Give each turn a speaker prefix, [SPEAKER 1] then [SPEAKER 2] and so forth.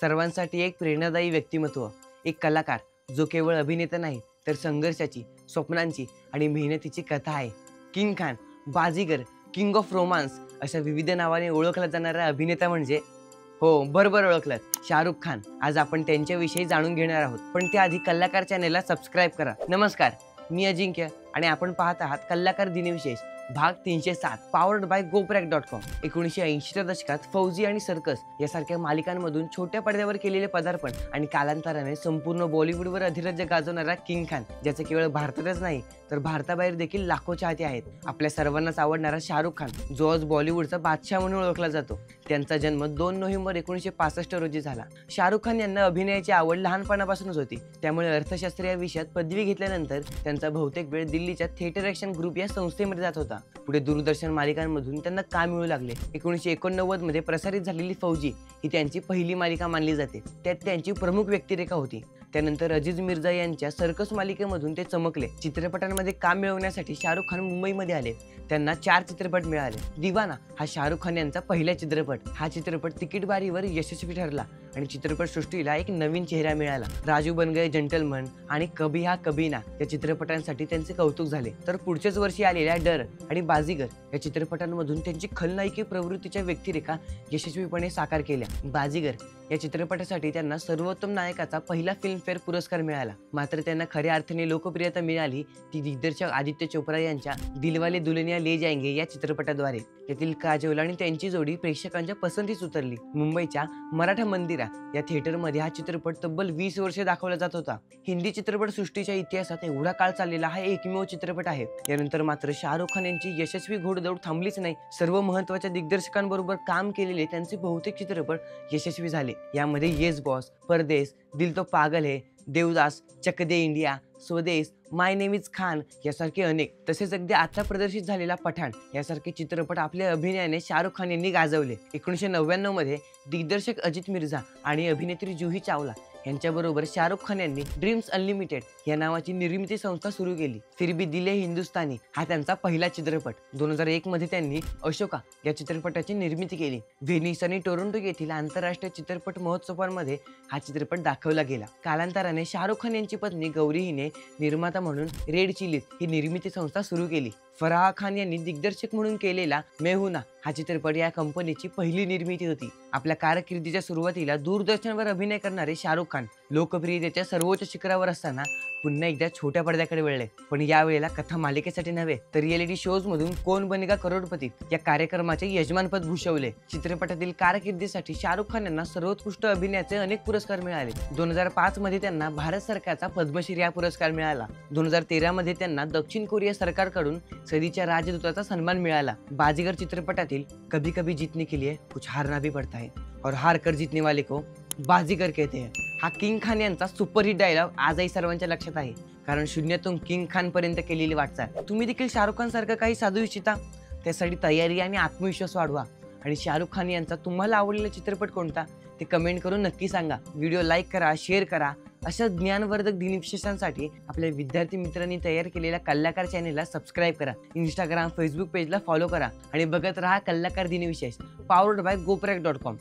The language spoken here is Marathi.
[SPEAKER 1] सर्वांसाठी एक प्रेरणादायी व्यक्तिमत्व, एक कलाकार जो केवळ अभिनेता नाही तर संघर्षाची, स्वप्नांची आणि मेहनतीची कथा आहे. King Khan, Baazigar, king of romance अशा विविध नावाने ओळखला जाणारा अभिनेता म्हणजे हो, बरोबर ओळखलात. शाहरुख खान. आज आपण त्यांच्याविषयी जाणून घेणार आहोत. पण त्याआधी कलाकार चॅनेलला सबस्क्राईब करा. नमस्कार, मी अजिंक्य आणि आपण पाहत आहात कलाकार दिनविशेष भाग 307 पॉवर्ड बाय GoPrack.com. 1980च्या दशकात फौजी आणि सर्कस यासारख्या मालिकांमधून छोट्या पडद्यावर केलेले पदार्पण आणि कालांतराने संपूर्ण बॉलिवूडवर अधिराज्य गाजवणारा किंग खान, ज्याचे केवळ भारतातच नाही तर भारताबाहेर देखील लाखो चाहते आहेत. आपल्या सर्वांनाच आवडणारा शाहरुख खान, जो आज बॉलिवूडचा बादशाह म्हणून ओळखला जातो. त्यांचा जन्म 2 नोव्हेंबर 1965 रोजी झाला. शाहरुख खान यांना अभिनयाची आवड लहानपणापासूनच होती. त्यामुळे अर्थशास्त्र या विषयात पदवी घेतल्यानंतर त्यांचा बहुतेक वेळ दिल्लीच्या थिएटर ॲक्शन ग्रुप या संस्थेमध्ये जात होता. पुढे दूरदर्शन मालिकांमधून त्यांना काम मिळू लागले. 1989 मध्ये प्रसारित झालेली फौजी ही त्यांची पहिली मालिका मानली जाते. त्यात त्यांची प्रमुख व्यक्तिरेखा होती. त्यानंतर अजीज मिर्झा यांच्या सर्कस मालिकेमधून ते चमकले. चित्रपटांमध्ये काम मिळवण्यासाठी शाहरुख खान मुंबईमध्ये आले. त्यांना 4 चित्रपट मिळाले. दिवाना हा शाहरुख खान यांचा पहिला चित्रपट. हा चित्रपट तिकीट बारीवर यशस्वी ठरला आणि चित्रपटसृष्टीला एक नवीन चेहरा मिळाला. राजू बन गए जंटलमन आणि कभी हा कभी ना या चित्रपटांसाठी त्यांचे कौतुक झाले. तर पुढच्याच वर्षी आलेल्या डर आणि बाजीगर या चित्रपटांमधून त्यांची खलनायकी प्रवृत्तीच्या व्यक्तिरेखा यशस्वीपणे साकार केल्या. बाजीगर या चित्रपटासाठी त्यांना सर्वोत्तम नायकाचा पहिला फिल्मफेअर पुरस्कार मिळाला. मात्र त्यांना खऱ्या अर्थाने लोकप्रियता मिळाली ती दिग्दर्शक आदित्य चोप्रा यांच्या दिलवाले दुल्हनिया ले जाएंगे या चित्रपटाद्वारे. यातील काजोल आणि त्यांची जोडी प्रेक्षकांच्या पसंतीस उतरली. मुंबईच्या मराठा मंदिरा या थिएटरमध्ये हा चित्रपट तब्बल 20 वर्षे दाखवला जात होता. हिंदी चित्रपटसृष्टीच्या इतिहासात एवढा काळ चाललेला हा एकमेव चित्रपट आहे. यानंतर मात्र शाहरुख खान यांची यशस्वी घोडदौड थांबलीच नाही. सर्व महत्त्वाच्या दिग्दर्शकांबरोबर काम केलेले त्यांचे बहुतेक चित्रपट यशस्वी झाले. यामध्ये येस बॉस, परदेस, दिल To Pagal Hai, Devdas, Chak De India, Swades, my name is Khan यासारखे अनेक, तसेच अगदी आता प्रदर्शित झालेला पठाण यासारखे चित्रपट आपल्या अभिनयाने शाहरुख खान यांनी गाजवले. 1999 मध्ये दिग्दर्शक अजित मिर्झा आणि अभिनेत्री जुही चावला यांच्याबरोबर शाहरुख खान यांनी ड्रीम्स अनलिमिटेड या नावाची निर्मिती संस्था सुरू केली. फिर भी दिल है हिंदुस्तानी हा त्यांचा पहिला चित्रपट. 2001 मध्ये त्यांनी अशोका या चित्रपटाची निर्मिती केली. व्हेनिस आणि टोरंटो येथील आंतरराष्ट्रीय चित्रपट महोत्सवांमध्ये हा चित्रपट दाखवला गेला. कालांतराने शाहरुख खान यांची पत्नी गौरी हिने निर्माता म्हणून रेड चिलीज ही निर्मिती संस्था सुरू केली. फराह खान यांनी दिग्दर्शक म्हणून केलेला मेहुना हा चित्रपट या कंपनीची पहिली निर्मिती होती. आपल्या कारकिर्दीच्या सुरुवातीला दूरदर्शनवर अभिनय करणारे शाहरुख खान लोकप्रियतेच्या सर्वोच्च शिखरावर असताना पुन्हा एकदा छोट्या पडद्याकडे वळले. पण यावेळेला कथा मालिकेसाठी नव्हे तर रिएलिटी शोज मधून कोण बनेगा करोडपती या कार्यक्रमाचे यजमानपद भूषवले. चित्रपटातील कारकिर्दीसाठी शाहरुख खान यांना सर्वोत्कृष्ट अभिनयाचे अनेक पुरस्कार मिळाले. 2005 मध्ये त्यांना भारत सरकारचा पद्मश्री हा पुरस्कार मिळाला. 2013 मध्ये त्यांना दक्षिण कोरिया सरकारकडून सदीच्या राजदूताचा सन्मान मिळाला. बाजीगर चित्रपटातील कभी कभी जीतने के लिए कुछ हारना भी पड़ता है और हार कर जीतने वाले को बाजीगर कहते हैं हा किंग खान यांचा सुपरहिट डायलॉग आजही सर्वांच्या लक्षात आहे. कारण शून्यातून किंग खान पर्यंत केलेली वाटचाल. तुम्ही देखील शाहरुख खान सारखं काही साधू इच्छिता? त्यासाठी तयारी आणि आत्मविश्वास वाढवा. आणि शाहरुख खान यांचा तुम्हाला आवडलेला चित्रपट कोणता ते कमेंट करून नक्की सांगा. व्हिडिओ लाईक करा, शेअर करा. अशा ज्ञानवर्धक दिनविशेषांसाठी आपल्या विद्यार्थी मित्रांनी तयार केलेल्या कलाकार चॅनेलला सबस्क्राईब करा. इंस्टाग्राम, फेसबुक पेजला फॉलो करा आणि बघत राहा कलाकार दिनविशेष पॉवर्ड बाय GoPrack.com.